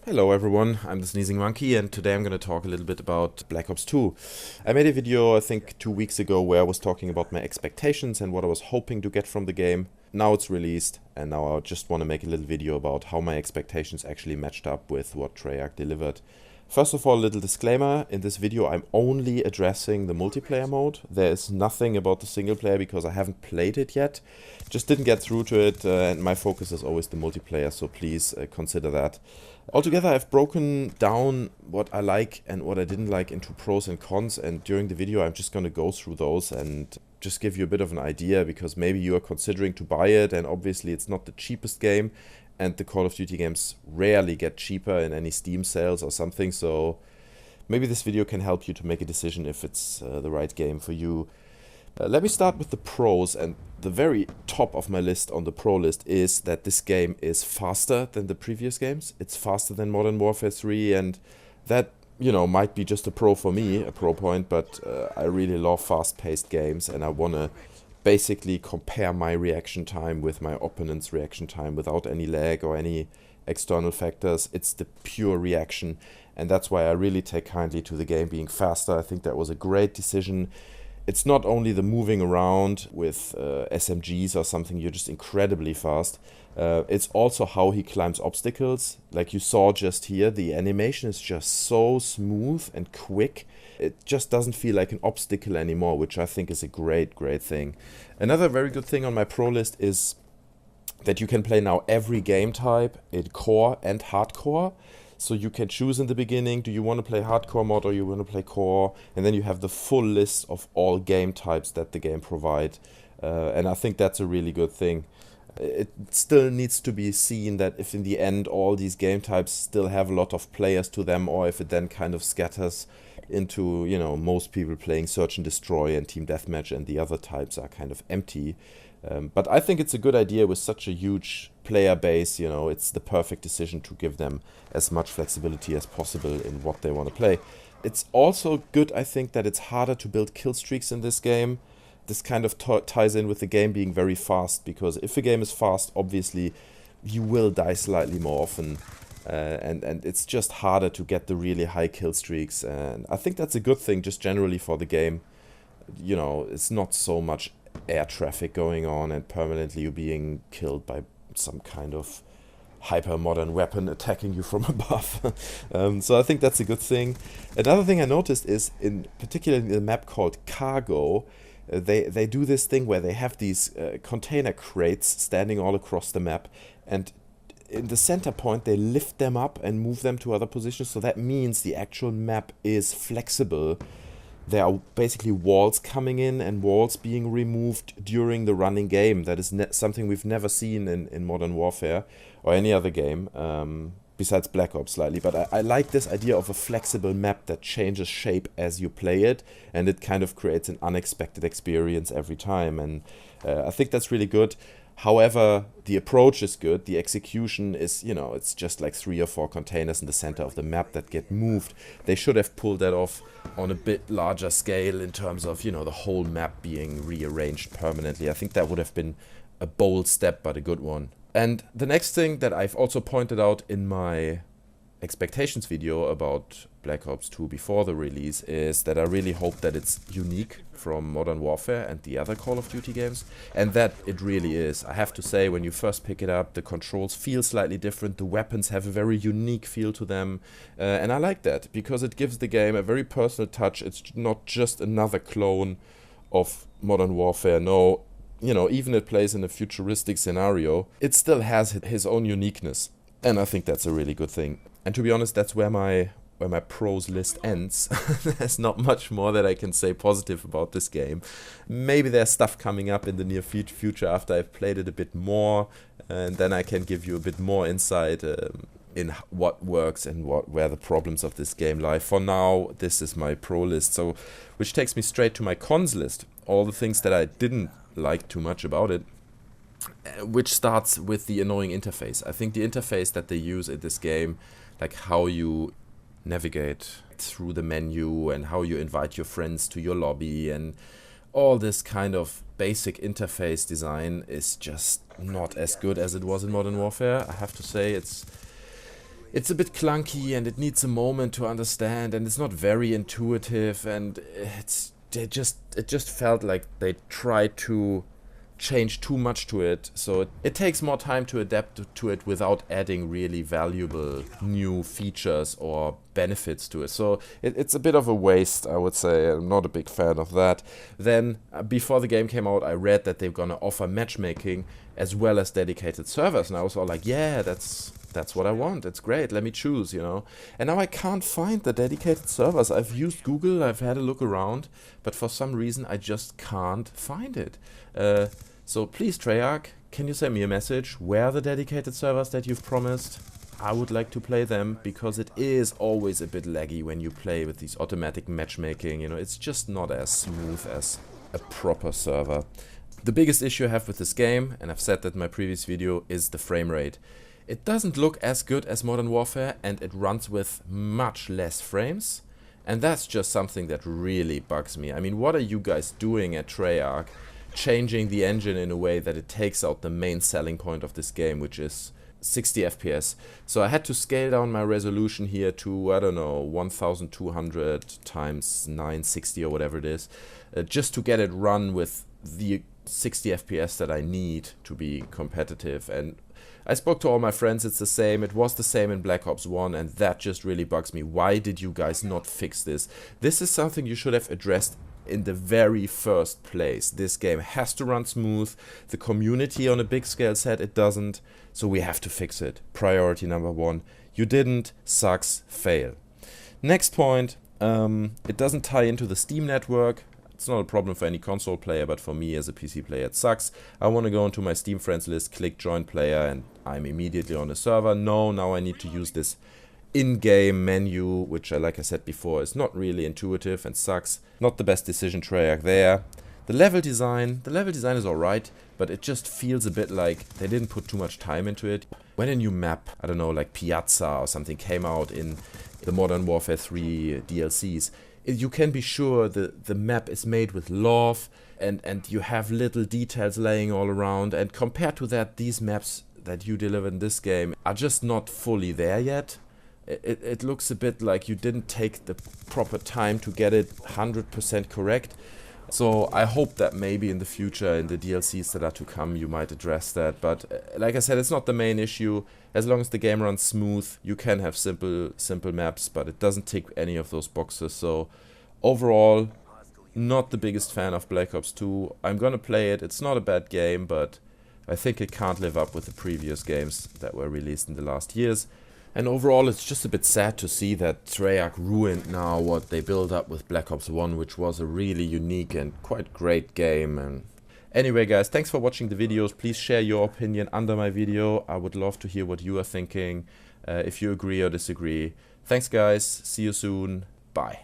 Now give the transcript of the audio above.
Hello everyone, I'm the Sneezing Monkey and today I'm going to talk a little bit about Black Ops 2. I made a video I think 2 weeks ago where I was talking about my expectations and what I was hoping to get from the game. Now it's released and now I just want to make a little video about how my expectations actually matched up with what Treyarch delivered. First of all, a little disclaimer, in this video I'm only addressing the multiplayer mode. There is nothing about the single player because I haven't played it yet. Just didn't get through to it and my focus is always the multiplayer, so please consider that. Altogether, I've broken down what I like and what I didn't like into pros and cons, and during the video I'm just going to go through those and just give you a bit of an idea because maybe you are considering to buy it, and obviously it's not the cheapest game and the Call of Duty games rarely get cheaper in any Steam sales or something, so maybe this video can help you to make a decision if it's the right game for you. Let me start with the pros, and the very top of my list on the pro list is that this game is faster than the previous games. It's faster than Modern Warfare 3, and that, you know, might be just a pro for me, a pro point, but I really love fast-paced games and I want to basically compare my reaction time with my opponent's reaction time without any lag or any external factors. It's the pure reaction, and that's why I really take kindly to the game being faster. I think that was a great decision. It's not only the moving around with SMGs or something, you're just incredibly fast. It's also how he climbs obstacles. Like you saw just here, the animation is just so smooth and quick. It just doesn't feel like an obstacle anymore, which I think is a great thing. Another very good thing on my pro list is that you can play now every game type in core and hardcore. So you can choose in the beginning, do you want to play hardcore mode or you want to play core? And then you have the full list of all game types that the game provide. And I think that's a really good thing. It still needs to be seen that if in the end all these game types still have a lot of players to them, or if it then kind of scatters into, you know, most people playing Search and Destroy and Team Deathmatch and the other types are kind of empty. But I think it's a good idea with such a huge player base, you know, it's the perfect decision to give them as much flexibility as possible in what they want to play. It's also good, I think, that it's harder to build kill streaks in this game. This kind of ties in with the game being very fast, because if a game is fast, obviously you will die slightly more often. And it's just harder to get the really high kill streaks. And I think that's a good thing just generally for the game. You know, it's not so much air traffic going on and permanently you being killed by some kind of hyper modern weapon attacking you from above. So I think that's a good thing. Another thing I noticed is, in particular in the map called Cargo, they do this thing where they have these container crates standing all across the map, and in the center point they lift them up and move them to other positions, so that means the actual map is flexible. There are basically walls coming in and walls being removed during the running game. That is something we've never seen in Modern Warfare or any other game, besides Black Ops slightly. But I like this idea of a flexible map that changes shape as you play it, and it kind of creates an unexpected experience every time. And I think that's really good. However, the approach is good. The execution is, you know, it's just like 3 or 4 containers in the center of the map that get moved. They should have pulled that off on a bit larger scale in terms of, you know, the whole map being rearranged permanently. I think that would have been a bold step, but a good one. And the next thing that I've also pointed out in my expectations video about Black Ops 2 before the release is that I really hope that it's unique from Modern Warfare and the other Call of Duty games, and that it really is. I have to say, when you first pick it up, the controls feel slightly different, the weapons have a very unique feel to them, and I like that because it gives the game a very personal touch. It's not just another clone of Modern Warfare. No, you know, even it plays in a futuristic scenario, it still has his own uniqueness, and I think that's a really good thing. And to be honest, that's where my pros list ends. There's not much more that I can say positive about this game. Maybe there's stuff coming up in the near future after I've played it a bit more, and then I can give you a bit more insight in what works and where the problems of this game lie. For now, this is my pro list, so which takes me straight to my cons list. All the things that I didn't like too much about it, which starts with the annoying interface. I think the interface that they use in this game, like how you navigate through the menu and how you invite your friends to your lobby and all this kind of basic interface design, is just not as good as it was in Modern Warfare. I have to say, it's a bit clunky and it needs a moment to understand, and it's not very intuitive, and it just felt like they tried to change too much to it, so it takes more time to adapt to it without adding really valuable new features or benefits to it. So it's a bit of a waste, I would say. I'm not a big fan of that. Then before the game came out, I read that they're gonna offer matchmaking as well as dedicated servers, and I was all like, yeah, that's what I want. It's great. Let me choose, you know. And now I can't find the dedicated servers. I've used Google, I've had a look around, but for some reason I just can't find it. So please, Treyarch, can you send me a message? Where are the dedicated servers that you've promised? I would like to play them, because it is always a bit laggy when you play with these automatic matchmaking. You know, it's just not as smooth as a proper server. The biggest issue I have with this game, and I've said that in my previous video, is the frame rate. It doesn't look as good as Modern Warfare, and it runs with much less frames. And that's just something that really bugs me. I mean, what are you guys doing at Treyarch, changing the engine in a way that it takes out the main selling point of this game, which is 60 FPS. So I had to scale down my resolution here to, I don't know, 1200 times 960 or whatever it is, just to get it run with the 60 FPS that I need to be competitive. And I spoke to all my friends, it's the same. It was the same in Black Ops 1, and that just really bugs me. Why did you guys not fix this? This is something you should have addressed in the very first place. This game has to run smooth. The community on a big scale said it doesn't, so we have to fix it. Priority number one. You didn't, sucks, fail. Next point, it doesn't tie into the Steam network. It's not a problem for any console player, but for me as a PC player it sucks. I want to go into my Steam friends list, click join player, and I'm immediately on the server. No, now I need to use this in-game menu, which, like I said before, is not really intuitive and sucks. Not the best decision, Treyarch, there. The level design is alright, but it just feels a bit like they didn't put too much time into it. When a new map, I don't know, like Piazza or something came out in the Modern Warfare 3 DLCs, you can be sure the map is made with love, and you have little details laying all around, and compared to that, these maps that you deliver in this game are just not fully there yet. It looks a bit like you didn't take the proper time to get it 100% correct. So I hope that maybe in the future, in the DLCs that are to come, you might address that. But like I said, it's not the main issue. As long as the game runs smooth, you can have simple maps, but it doesn't tick any of those boxes. So overall, not the biggest fan of Black Ops 2. I'm gonna play it. It's not a bad game, but I think it can't live up with the previous games that were released in the last years. And overall, it's just a bit sad to see that Treyarch ruined now what they built up with Black Ops 1, which was a really unique and quite great game. And anyway, guys, thanks for watching the videos. Please share your opinion under my video. I would love to hear what you are thinking, if you agree or disagree. Thanks, guys. See you soon. Bye.